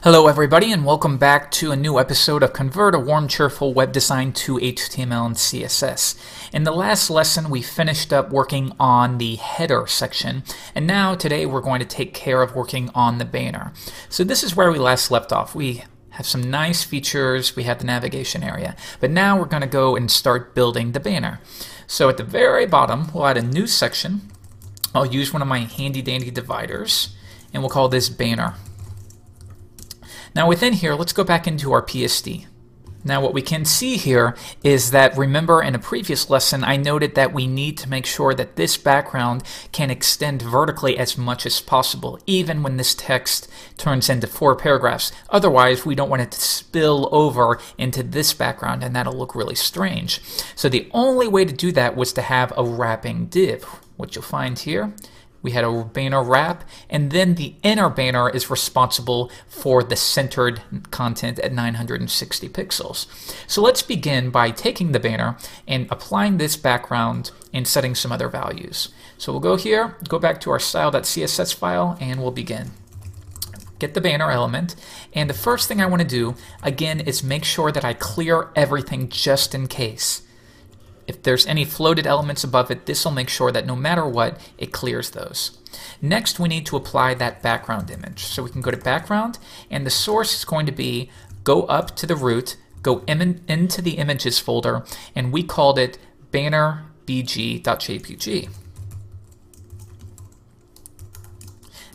Hello everybody and welcome back to a new episode of Convert a Warm Cheerful Web Design to HTML and CSS. In the last lesson we finished up working on the header section, and now today we're going to take care of working on the banner. So this is where we last left off. We have some nice features, we have the navigation area, but now we're going to go and start building the banner. So at the very bottom we'll add a new section. I'll use one of my handy dandy dividers and we'll call this banner. Now within here, let's go back into our PSD. Now what we can see here is that, remember in a previous lesson I noted that we need to make sure that this background can extend vertically as much as possible, even when this text turns into 4 paragraphs. Otherwise we don't want it to spill over into this background and that'll look really strange. So the only way to do that was to have a wrapping div. What you'll find here, we had a banner wrap, and then the inner banner is responsible for the centered content at 960 pixels. So let's begin by taking the banner and applying this background and setting some other values. So we'll go here, go back to our style.css file, and we'll begin. Get the banner element, and the first thing I want to do, again, is make sure that I clear everything just in case. If there's any floated elements above it, this will make sure that no matter what, it clears those. Next, we need to apply that background image. So we can go to background, and the source is going to be go up to the root, go into the images folder, and we called it bannerbg.jpg.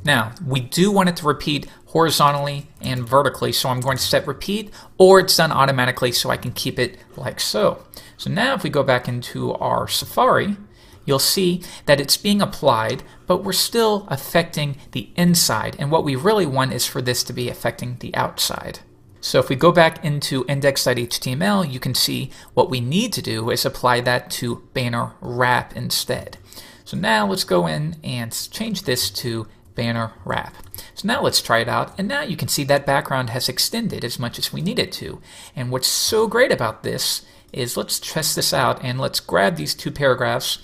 Now, we do want it to repeat horizontally and vertically, so I'm going to set repeat, or it's done automatically so I can keep it like so. So now if we go back into our Safari, you'll see that it's being applied, but we're still affecting the inside, and what we really want is for this to be affecting the outside. So if we go back into index.html, you can see what we need to do is apply that to banner wrap instead. So now let's go in and change this to banner wrap. So now let's try it out, and now you can see that background has extended as much as we need it to. And what's so great about this is, let's test this out, and let's grab these 2 paragraphs,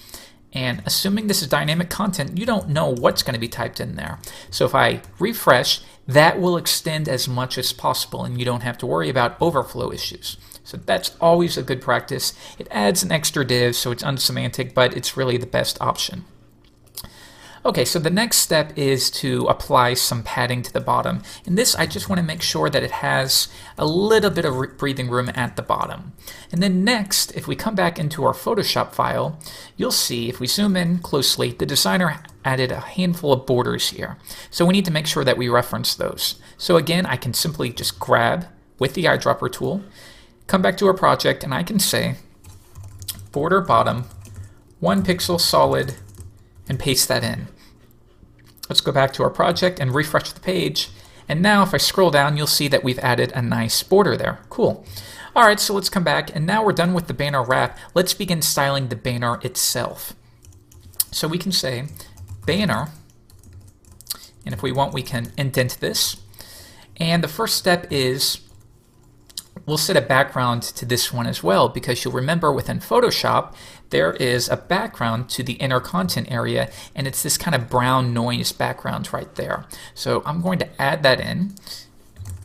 and assuming this is dynamic content, you don't know what's going to be typed in there. So if I refresh, that will extend as much as possible, and you don't have to worry about overflow issues. So that's always a good practice. It adds an extra div, so it's unsemantic, but it's really the best option. Okay, so the next step is to apply some padding to the bottom. In this, I just want to make sure that it has a little bit of breathing room at the bottom. And then next, if we come back into our Photoshop file, you'll see, if we zoom in closely, the designer added a handful of borders here. So we need to make sure that we reference those. So again, I can simply just grab with the eyedropper tool, come back to our project, and I can say border bottom 1 pixel solid, and paste that in. Let's go back to our project and refresh the page. And now if I scroll down, you'll see that we've added a nice border there. Cool. Alright, so let's come back, and now we're done with the banner wrap. Let's begin styling the banner itself. So we can say banner, and if we want we can indent this. And the first step is we'll set a background to this one as well, because you'll remember within Photoshop there is a background to the inner content area, and it's this kind of brown noise background right there. So I'm going to add that in.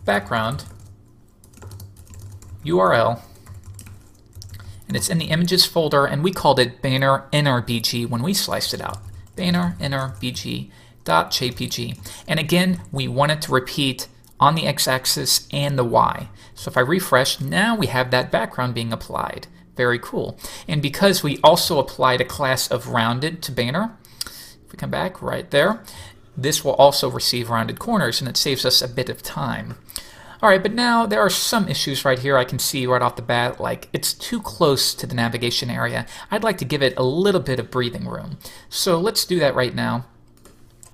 Background URL, and it's in the images folder, and we called it banner inner bg when we sliced it out. Banner inner bg.jpg. And again, we want it to repeat on the x-axis and the y. So if I refresh, now we have that background being applied. Very cool. And because we also applied a class of rounded to banner, if we come back right there, this will also receive rounded corners, and it saves us a bit of time. Alright, but now there are some issues right here I can see right off the bat, like it's too close to the navigation area. I'd like to give it a little bit of breathing room. So let's do that right now.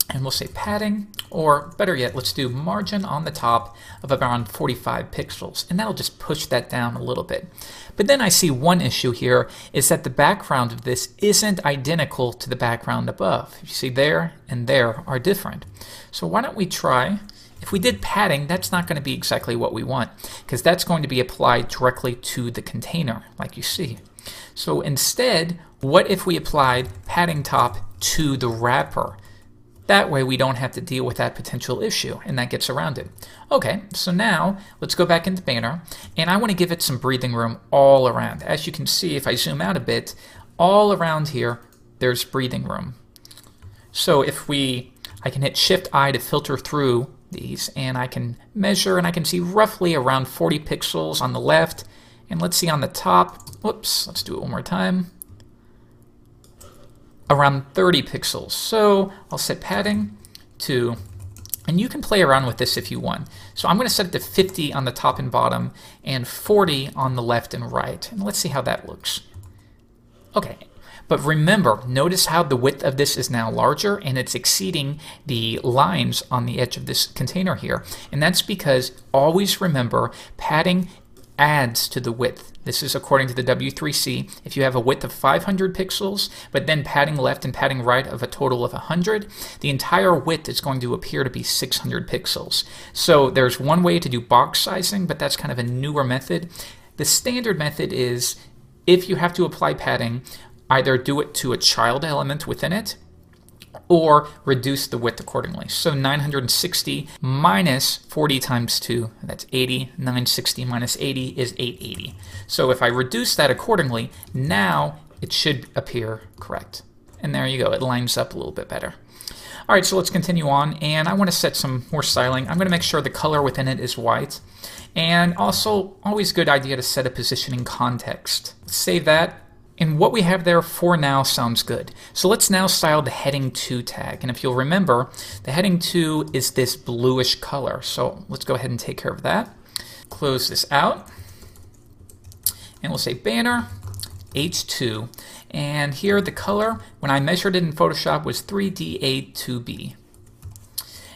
And we'll say padding, or better yet, let's do margin on the top of around 45 pixels, and that'll just push that down a little bit. But then I see one issue here is that the background of this isn't identical to the background above. You see there and there are different. So why don't we try, if we did padding, that's not going to be exactly what we want, because that's going to be applied directly to the container, like you see. So instead, what if we applied padding top to the wrapper? That way we don't have to deal with that potential issue, and that gets around it. Okay, so now let's go back into Banner, and I want to give it some breathing room all around. As you can see, if I zoom out a bit, all around here, there's breathing room. So if I can hit Shift-I to filter through these, and I can measure, and I can see roughly around 40 pixels on the left, and let's see on the top, whoops, let's do it one more time, around 30 pixels. So I'll set padding to, and you can play around with this if you want. So I'm going to set it to 50 on the top and bottom and 40 on the left and right. And let's see how that looks. Okay, but remember, notice how the width of this is now larger and it's exceeding the lines on the edge of this container here. And that's because, always remember, padding adds to the width. This is according to the W3C. If you have a width of 500 pixels, but then padding left and padding right of a total of 100, the entire width is going to appear to be 600 pixels. So there's one way to do box sizing, but that's kind of a newer method. The standard method is, if you have to apply padding, either do it to a child element within it, or reduce the width accordingly. So 960 minus 40 times 2, that's 80. 960 minus 80 is 880. So if I reduce that accordingly, now it should appear correct. And there you go, it lines up a little bit better. All right, so let's continue on, and I want to set some more styling. I'm going to make sure the color within it is white. And also, always good idea to set a positioning context. Let's save that. And what we have there for now sounds good. So let's now style the heading 2 tag. And if you'll remember, the heading 2 is this bluish color. So let's go ahead and take care of that. Close this out. And we'll say banner H2. And here the color, when I measured it in Photoshop, was 3D8-2B.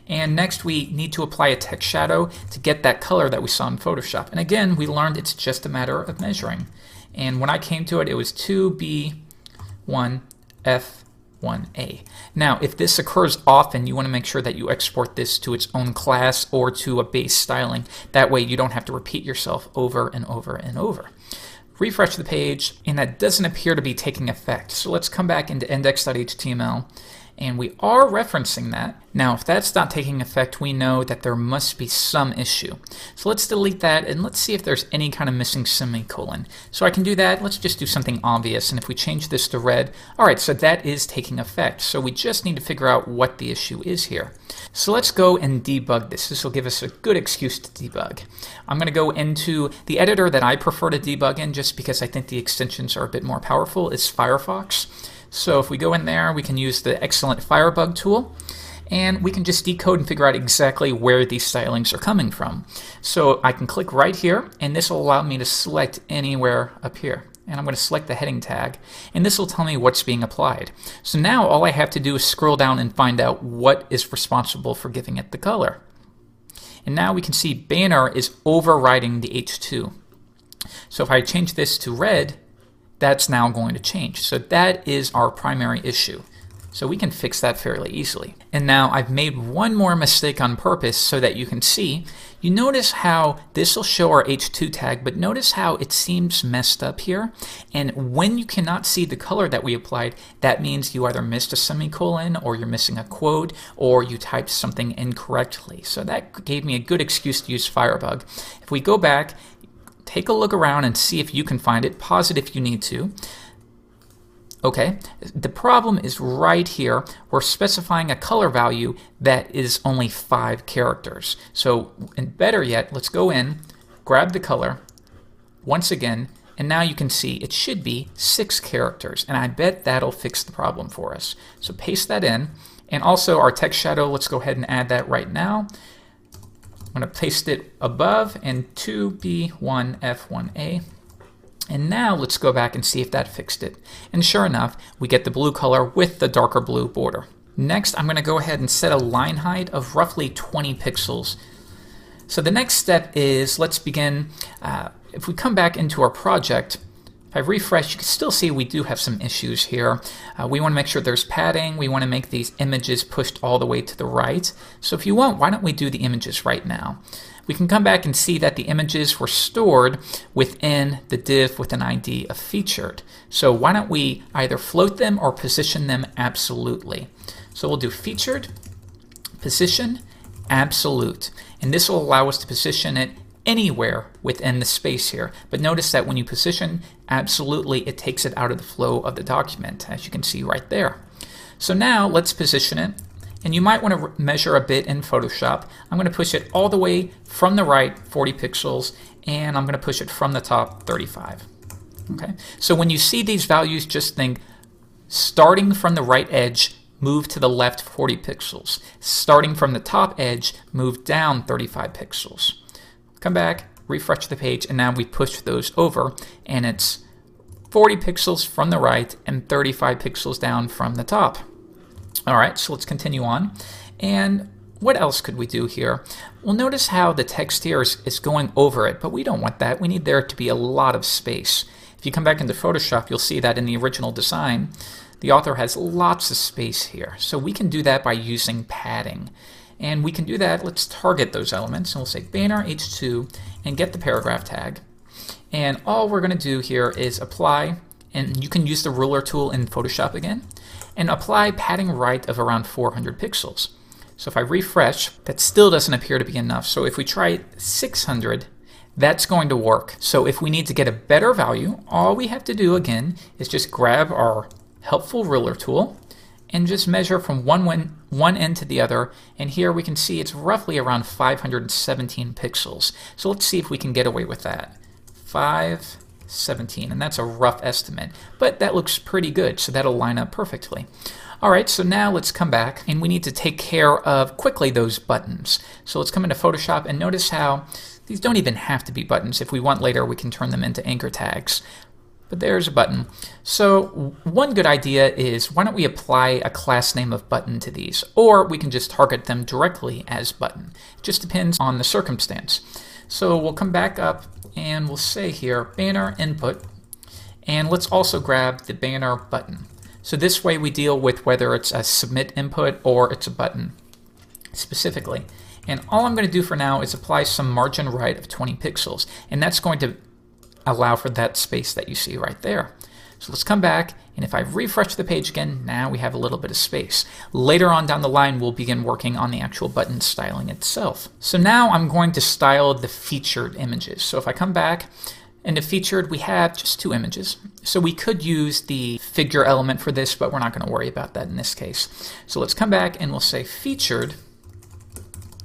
And next we need to apply a text shadow to get that color that we saw in Photoshop. And again, we learned it's just a matter of measuring. And when I came to it, it was 2B1F1A. Now, if this occurs often, you want to make sure that you export this to its own class or to a base styling. That way you don't have to repeat yourself over and over and over. Refresh the page, and that doesn't appear to be taking effect. So let's come back into index.html, and we are referencing that. Now, if that's not taking effect, we know that there must be some issue. So let's delete that, and let's see if there's any kind of missing semicolon. So I can do that. Let's just do something obvious, and if we change this to red, all right, so that is taking effect. So we just need to figure out what the issue is here. So let's go and debug this. This will give us a good excuse to debug. I'm going to go into the editor that I prefer to debug in, just because I think the extensions are a bit more powerful, is Firefox. So if we go in there, we can use the excellent Firebug tool, and we can just decode and figure out exactly where these stylings are coming from. So I can click right here, and this will allow me to select anywhere up here. And I'm going to select the heading tag, and this will tell me what's being applied. So now all I have to do is scroll down and find out what is responsible for giving it the color. And now we can see banner is overriding the H2. So if I change this to red, that's now going to change. So that is our primary issue. So we can fix that fairly easily. And now I've made one more mistake on purpose so that you can see. You notice how this will show our H2 tag, but notice how it seems messed up here. And when you cannot see the color that we applied, that means you either missed a semicolon, or you're missing a quote, or you typed something incorrectly. So that gave me a good excuse to use Firebug. If we go back, take a look around and see if you can find it. Pause it if you need to. Okay, the problem is right here. We're specifying a color value that is only 5 characters. So, and better yet, let's go in, grab the color once again, and now you can see it should be 6 characters. And I bet that'll fix the problem for us. So paste that in. And also our text shadow, let's go ahead and add that right now. I'm going to paste it above, and 2B1F1A. And now let's go back and see if that fixed it. And sure enough, we get the blue color with the darker blue border. Next, I'm going to go ahead and set a line height of roughly 20 pixels. So the next step is, let's begin. If we come back into our project, if I refresh, you can still see we do have some issues here. We want to make sure there's padding. We want to make these images pushed all the way to the right. So if you want, why don't we do the images right now? We can come back and see that the images were stored within the div with an ID of featured. So why don't we either float them or position them absolutely. So we'll do featured, Position absolute. And this will allow us to position it anywhere within the space here. But notice that when you position absolutely, it takes it out of the flow of the document, as you can see right there. So now let's position it. And you might want to measure a bit in Photoshop. I'm going to push it all the way from the right, 40 pixels, and I'm going to push it from the top, 35. Okay. So when you see these values, just think starting from the right edge, move to the left 40 pixels. Starting from the top edge, move down 35 pixels. Come back, refresh the page, and now we push those over, and it's 40 pixels from the right and 35 pixels down from the top. All right, so let's continue on. And what else could we do here? Well, notice how the text here is going over it, but we don't want that. We need there to be a lot of space. If you come back into Photoshop, you'll see that in the original design, the author has lots of space here. So we can do that by using padding. And we can do that, let's target those elements, and we'll say banner H2 and get the paragraph tag. And all we're going to do here is apply, and you can use the ruler tool in Photoshop again, and apply padding right of around 400 pixels. So if I refresh, that still doesn't appear to be enough. So if we try 600, that's going to work. So if we need to get a better value, all we have to do again is just grab our helpful ruler tool and just measure from one end to the other. And here we can see it's roughly around 517 pixels. So let's see if we can get away with that. 517, and that's a rough estimate, but that looks pretty good, so that'll line up perfectly. All right, so now let's come back, and we need to take care of quickly those buttons. So let's come into Photoshop and notice how these don't even have to be buttons. If we want later, we can turn them into anchor tags. But there's a button. So one good idea is, why don't we apply a class name of button to these, or we can just target them directly as button. It just depends on the circumstance. So we'll come back up and we'll say here banner input, and let's also grab the banner button. So this way we deal with whether it's a submit input or it's a button specifically. And all I'm going to do for now is apply some margin right of 20 pixels, and that's going to allow for that space that you see right there. So let's come back, and if I refresh the page again, now we have a little bit of space. Later on down the line, we'll begin working on the actual button styling itself. So now I'm going to style the featured images. So if I come back, in the featured, we have just 2 images. So we could use the figure element for this, but we're not going to worry about that in this case. So let's come back and we'll say featured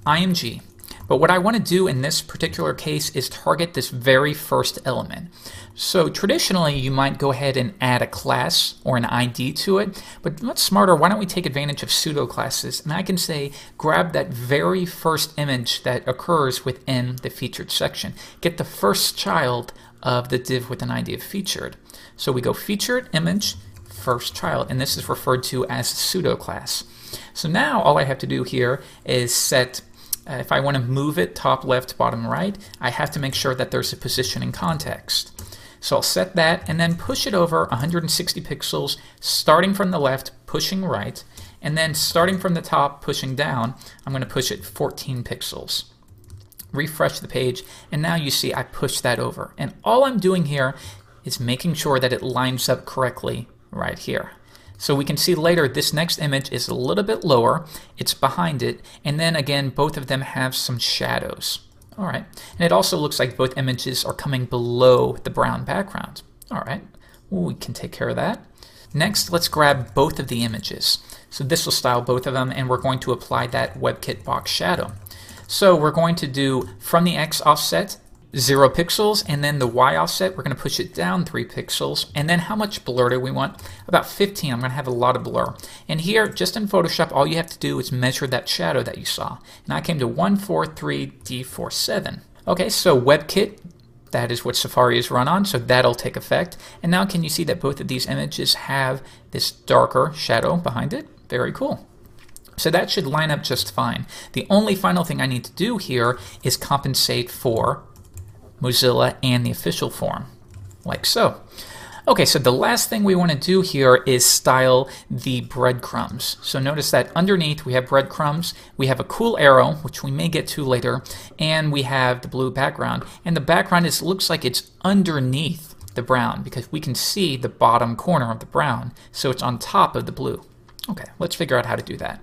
IMG. But what I want to do in this particular case is target this very first element. So traditionally, you might go ahead and add a class or an ID to it, but what's smarter, why don't we take advantage of pseudo classes? And I can say, grab that very first image that occurs within the featured section. Get the first child of the div with an ID of featured. So we go featured image, first child, and this is referred to as a pseudo class. So now all I have to do here is set if I want to move it top left, bottom right, I have to make sure that there's a positioning context. So I'll set that and then push it over 160 pixels, starting from the left, pushing right, and then starting from the top, pushing down, I'm going to push it 14 pixels. Refresh the page, and now you see I pushed that over. And all I'm doing here is making sure that it lines up correctly right here. So we can see later this next image is a little bit lower, it's behind it, and then again both of them have some shadows. Alright, and it also looks like both images are coming below the brown background. Alright, we can take care of that. Next, let's grab both of the images. So this will style both of them, and we're going to apply that WebKit box shadow. So we're going to do from the X offset 0 pixels, and then the Y offset, we're going to push it down 3 pixels. And then how much blur do we want? About 15. I'm going to have a lot of blur. And here, just in Photoshop, all you have to do is measure that shadow that you saw. And I came to 143D47. Okay, so WebKit, that is what Safari is run on, so that'll take effect. And now can you see that both of these images have this darker shadow behind it? Very cool. So that should line up just fine. The only final thing I need to do here is compensate for Mozilla and the official form, like so. Okay, so the last thing we want to do here is style the breadcrumbs. So notice that underneath we have breadcrumbs, we have a cool arrow, which we may get to later, and we have the blue background. And the background looks like it's underneath the brown because we can see the bottom corner of the brown, so it's on top of the blue. Okay, let's figure out how to do that.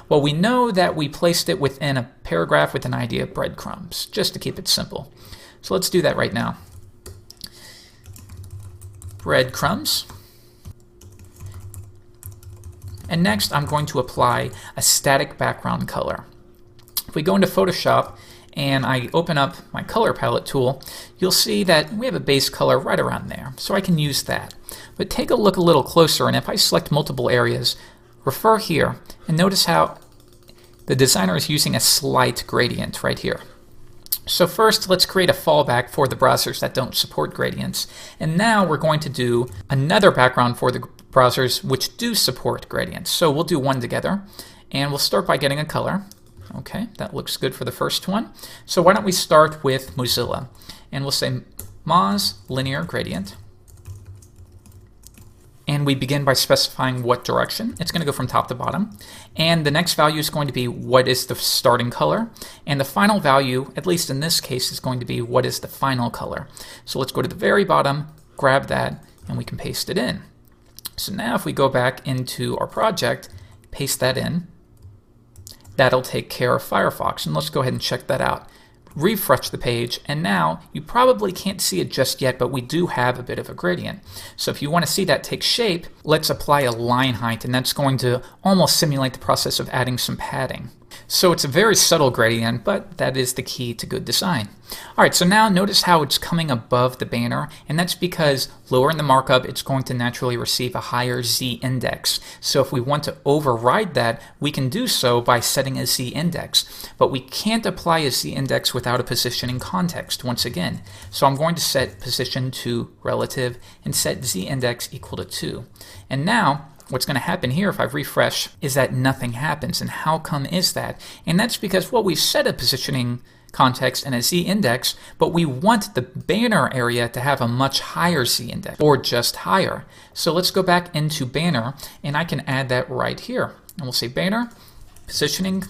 Well, we know that we placed it within a paragraph with an idea of breadcrumbs, just to keep it simple. So let's do that right now. Breadcrumbs. And next I'm going to apply a static background color. If we go into Photoshop and I open up my color palette tool, you'll see that we have a base color right around there. So I can use that. But take a look a little closer, and if I select multiple areas, refer here and notice how the designer is using a slight gradient right here. So first, let's create a fallback for the browsers that don't support gradients. And now we're going to do another background for the browsers which do support gradients. So we'll do one together, and we'll start by getting a color. Okay, that looks good for the first one. So why don't we start with Mozilla, and we'll say Moz linear gradient. And we begin by specifying what direction. It's going to go from top to bottom. And the next value is going to be what is the starting color. And the final value, at least in this case, is going to be what is the final color. So let's go to the very bottom, grab that, and we can paste it in. So now if we go back into our project, paste that in, that'll take care of Firefox. And let's go ahead and check that out. Refresh the page, and now you probably can't see it just yet, but we do have a bit of a gradient. So if you want to see that take shape, let's apply a line height, and that's going to almost simulate the process of adding some padding. So it's a very subtle gradient, but that is the key to good design. Alright, so now notice how it's coming above the banner, and that's because lower in the markup it's going to naturally receive a higher z-index. So if we want to override that, we can do so by setting a z-index. But we can't apply a z-index without a positioning context once again. So I'm going to set position to relative and set z-index equal to 2. And now what's going to happen here if I refresh is that nothing happens. And how come is that? And that's because, well, we've set a positioning context and a z-index, but we want the banner area to have a much higher z-index, or just higher. So let's go back into banner, and I can add that right here. And we'll say banner positioning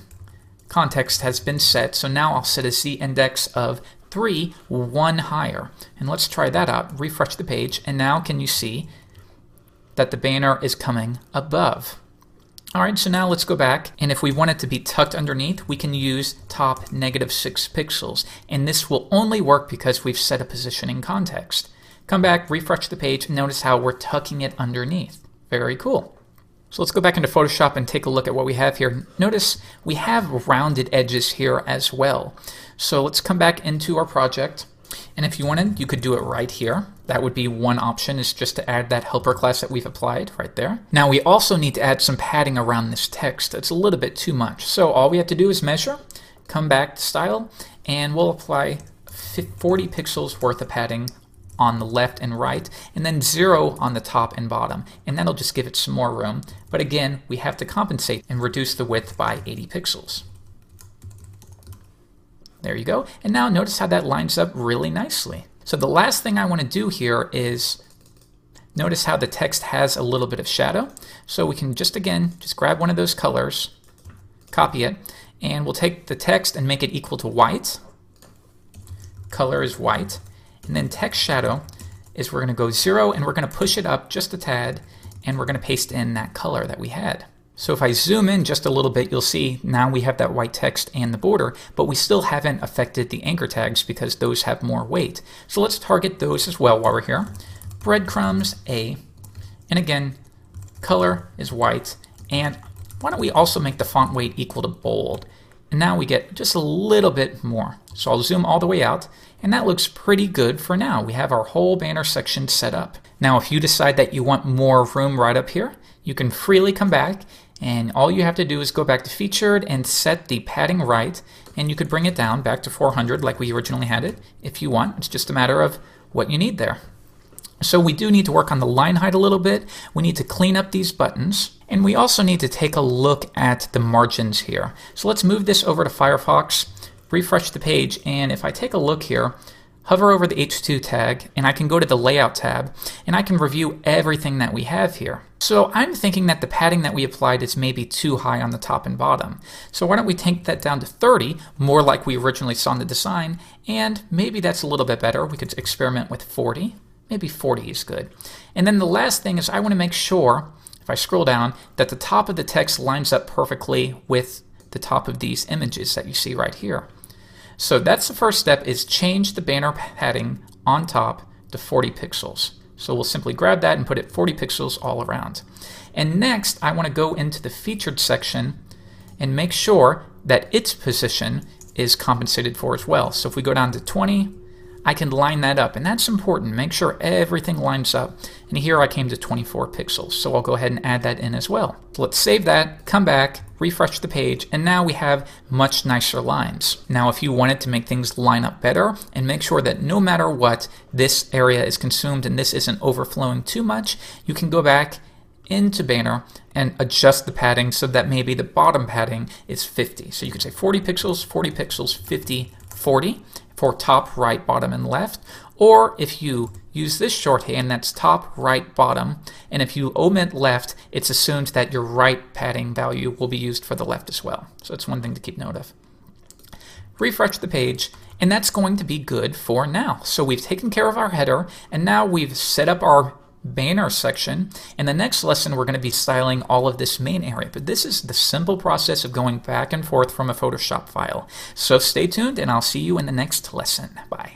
context has been set. So now I'll set a z-index of 3, 1 higher. And let's try that out. Refresh the page, and now can you see that the banner is coming above? Alright, so now let's go back, and if we want it to be tucked underneath, we can use top -6 pixels, and this will only work because we've set a positioning context. Come back, refresh the page, and notice how we're tucking it underneath. Very cool. So let's go back into Photoshop and take a look at what we have here. Notice we have rounded edges here as well. So let's come back into our project. And if you wanted, you could do it right here. That would be one option, is just to add that helper class that we've applied right there. Now we also need to add some padding around this text. It's a little bit too much. So all we have to do is measure, come back to style, and we'll apply 40 pixels worth of padding on the left and right, and then 0 on the top and bottom. And that'll just give it some more room. But again, we have to compensate and reduce the width by 80 pixels. There you go. And now notice how that lines up really nicely. So the last thing I want to do here is notice how the text has a little bit of shadow. So we can just grab one of those colors, copy it, and we'll take the text and make it equal to white. Color is white. And then text shadow is we're going to go 0, and we're going to push it up just a tad, and we're going to paste in that color that we had. So if I zoom in just a little bit, you'll see now we have that white text and the border, but we still haven't affected the anchor tags because those have more weight. So let's target those as well while we're here. Breadcrumbs, A. And again, color is white. And why don't we also make the font weight equal to bold? And now we get just a little bit more. So I'll zoom all the way out, and that looks pretty good for now. We have our whole banner section set up. Now if you decide that you want more room right up here, you can freely come back, and all you have to do is go back to featured and set the padding right, and you could bring it down back to 400 like we originally had it if you want. It's just a matter of what you need there. So we do need to work on the line height a little bit. We need to clean up these buttons, and we also need to take a look at the margins here. So let's move this over to Firefox, refresh the page, and if I take a look here, hover over the H2 tag, and I can go to the Layout tab, and I can review everything that we have here. So I'm thinking that the padding that we applied is maybe too high on the top and bottom. So why don't we take that down to 30, more like we originally saw in the design, and maybe that's a little bit better. We could experiment with 40. Maybe 40 is good. And then the last thing is I want to make sure if I scroll down, that the top of the text lines up perfectly with the top of these images that you see right here. So that's the first step, is change the banner padding on top to 40 pixels. So we'll simply grab that and put it 40 pixels all around. And next, I want to go into the featured section and make sure that its position is compensated for as well. So if we go down to 20, I can line that up, and that's important. Make sure everything lines up. And here I came to 24 pixels, so I'll go ahead and add that in as well. So let's save that, come back, refresh the page, and now we have much nicer lines. Now if you wanted to make things line up better and make sure that no matter what, this area is consumed and this isn't overflowing too much, you can go back into Banner and adjust the padding so that maybe the bottom padding is 50. So you could say 40 pixels, 50, 40 for top, right, bottom, and left. Or if you use this shorthand, that's top, right, bottom, and if you omit left, it's assumed that your right padding value will be used for the left as well. So it's one thing to keep note of. Refresh the page, and that's going to be good for now. So we've taken care of our header, and now we've set up our banner section. In the next lesson, we're going to be styling all of this main area, but this is the simple process of going back and forth from a Photoshop file. So stay tuned, and I'll see you in the next lesson. Bye.